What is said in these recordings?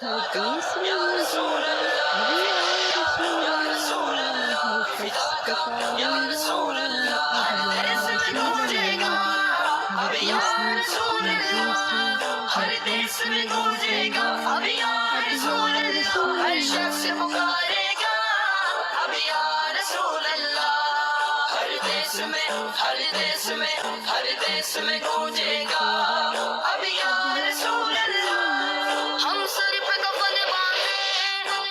ہر دیس میں گونجے گا اب یا رسول اللہ، ہر شخص پکارے گا اب یا رسول اللہ، ہر دیس میں ہر دیس میں ہر دیس میں گونجے گا اب یا رسول ہر شخص اللہ، پکارے گا اب یا رسول اللہ، ہر دیس میں ہر دیس میں ہر دیس میں گونجے گا اب یا رسول اللہ۔ ہم سر پہ کفن باندھے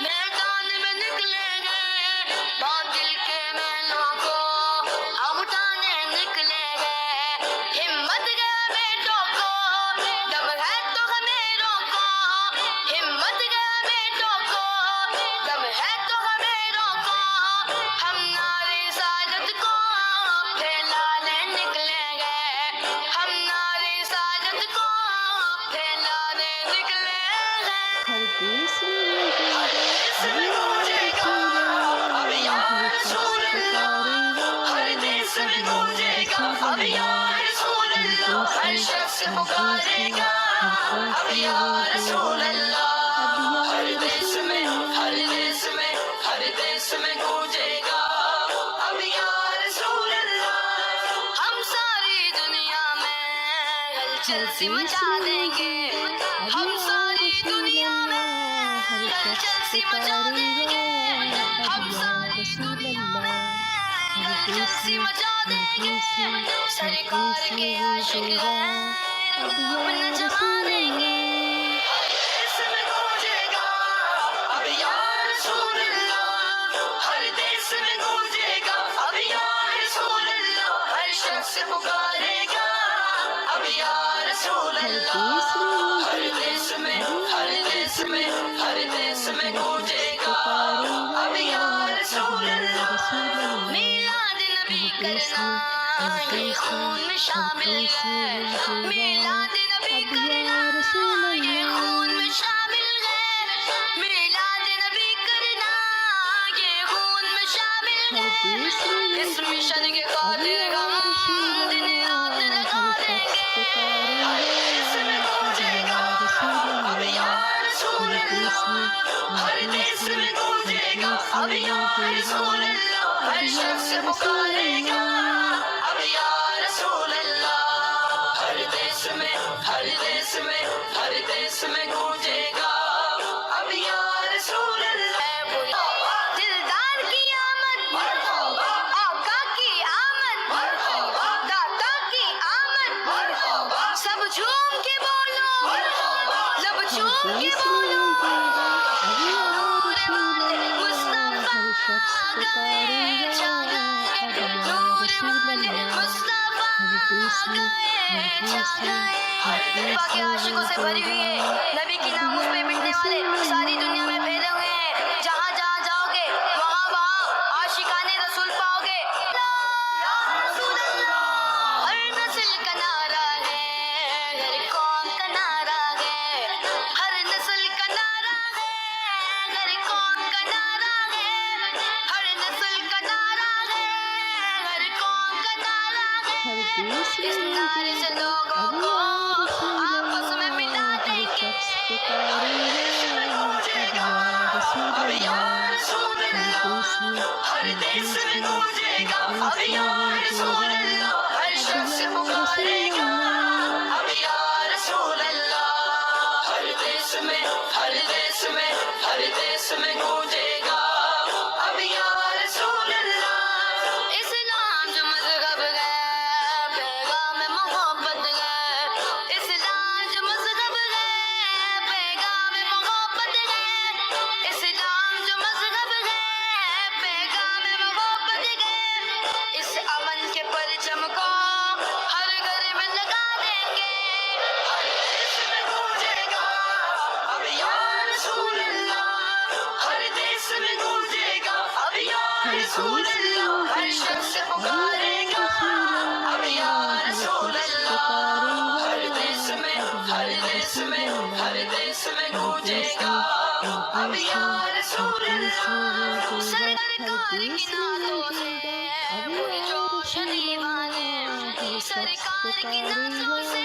میدان میں نکلیں گے، باطل کے میلوں کو ہم اٹھانے نکلیں گے، ہمت گئے بیٹوں کو دم ہے تو ہمیں روکو، ہمت گئے بیٹوں کو دم ہے تو ہمیں روکو، ہم نعرے سعادت کو پھیلانے نکلیں گے، ہم نعرے سعادت کو پھیلانے نکلیں گے۔ ہر دیس میں گونجے گا اب یا رسول اللہ، ہر شخص پکارے گا ہر دیس اب میں یا گونجے گا رسول اب یا اللہ، رسول ہر اللہ، دیس ہر میں شخص ہر دیس پکارے میں گا ہر دیس اب میں یا گونجے گا رسول اب اللہ، یا ہر دیس رسول میں ہر اللہ۔ دیس میں ہر دیس میں گونجے گا اب یا رسول اللہ۔ ہم ساری دنیا میں ہلچل ہر سی دیس مچا میں دیں گونجے گے، گا اب ہم یا ساری رسول دنیا اللہ، میں ہر شخص ہلچل سی مچا پکارے دیں گا گے، اب ہم یا ساری رسول دنیا اللہ، میں ہر ہلچل دیس سی میں مچا ہر دیں گے، دیس میں ہر سرکار دیس میں کے عاشق گونجے گا ہیں اب یا روم جما رسول دیں گے۔ اللہ۔ ہر دیس میں گونجے گا اب یا رسول اللہ، ہر دیس میں گونجے گا اب یا رسول اللہ، ہر شخص پکارے گا اب یا رسول ہر اللہ، دیس میں ہر گونجے گا دیس میں اب ہر یا دیس میں رسول ہر اللہ، دیس میں ہر گونجے شخص گا پکارے گا اب یا اب رسول یا رسول اللہ۔ اللہ، میلاد ہر نبی دیس کرنا میں ہر یہ دیس میں خون میں ہر شامل دیس میں ہے، گونجے گا میلاد نبی اب یا کرنا رسول یہ خون اللہ۔ میں شامل ہے، میلاد نبی کرنا یہ خون میں شامل ہر دیس میں ہے، اس گونجے مشن گا کے اب خاطر یا رسول ہم دن رات اللہ، لگا ہر دیں شخص گے، پکارے ہر گا دیس میں اب گونجے یا گا رسول اب یا اللہ، رسول ہر دیس میں اللہ، ہر ہر دیس دیس میں میں ہر گونجے گا دیس اب میں یا گونجے گا رسول اللہ، اب ہر یا شخص رسول پکارے گا اللہ۔ اب یا رسول اللہ، ہر دیس میں ہر دیس میں ہر دیس میں گونجے گا اب یا رسول اللہ۔ دلدار کی آمد، آقا کی آمد، داتا کی آمد، سب جھوم کے بولو، لب ہر چوم کے دیس میں بولو، گونجے گا اب یا نور رسول والے اللہ، مصطفیٰ ہر شخص پکارے گئے گا چھا اب گئے، یا نور رسول والے اللہ، مصطفیٰ ہر دیس میں ہر گئے چھا دیس میں گئے۔ ہر پاک دیس میں عاشقوں سے گونجے بھری ہوئی گا ہے، نبی کی اب ناموس یا پہ مٹنے والے رسول ساری دنیا میں اللہ۔ پھیلے ہوئے ہیں، جہاں جہاں جاؤ گے وہاں وہاں عاشقان رسول پاؤ گے۔ یا رسول اللہ، ہر نسل کا نعرہ ہے، ہر قوم کا نعرہ ہے، ہر نسل کا نعرہ ہے، ہر قوم کا نعرہ ہے، ہر نسل کا نعرہ ہے، ہر قوم کا نعرہ ہے۔ ہر دیس میں اس گونجے نعرے سے گا لوگوں اب کو یا رسول آپس میں ملا اللہ، ہر دیں گے۔ شخص پکارے گا اب اب یا رسول یا اللہ، رسول ہر اللہ، دیس میں ہر ہر دیس دیس میں میں گونجے ہر گا اب دیس میں یا گونجے رسول گا اللہ، ہر اب شخص یا پکارے رسول گا اللہ۔ اب یا رسول اللہ، ہر دیس میں ہر دیس میں ہر دیس میں گونجے گا اب یا رسول اللہ۔ اسلام جو مذہب ہے پیغام محبت ہے، اسلام جو مذہب ہے پیغام محبت ہے، اسلام جو مذہب ہے پیغام محبت ہے، اس امن کے پرچم کو ہر گھر میں لگا دیں گے، ہر دیس میں گونجے گا اب یا رسول اللہ، ہر دیس میں گونجے گا اب یا ہر رسول دیس میں اللہ، ہر گونجے گا شخص اب یا پکارے گا رسول اب یا اللہ، ہر رسول شخص اللہ، پکارے گا ہر دیس میں اب یا ہر دیس رسول میں ہر اللہ، دیس میں ہر گونجے دیس گا میں ہر اب دیس یا میں ہر رسول دیس میں اللہ۔ گونجے گا ہر سرکار کی دیس میں نعتوں گونجے سے گا اب پورے یا جوش رسول دیوانے، اللہ، ہر شخص سرکار کی پکارے نعتوں گا سے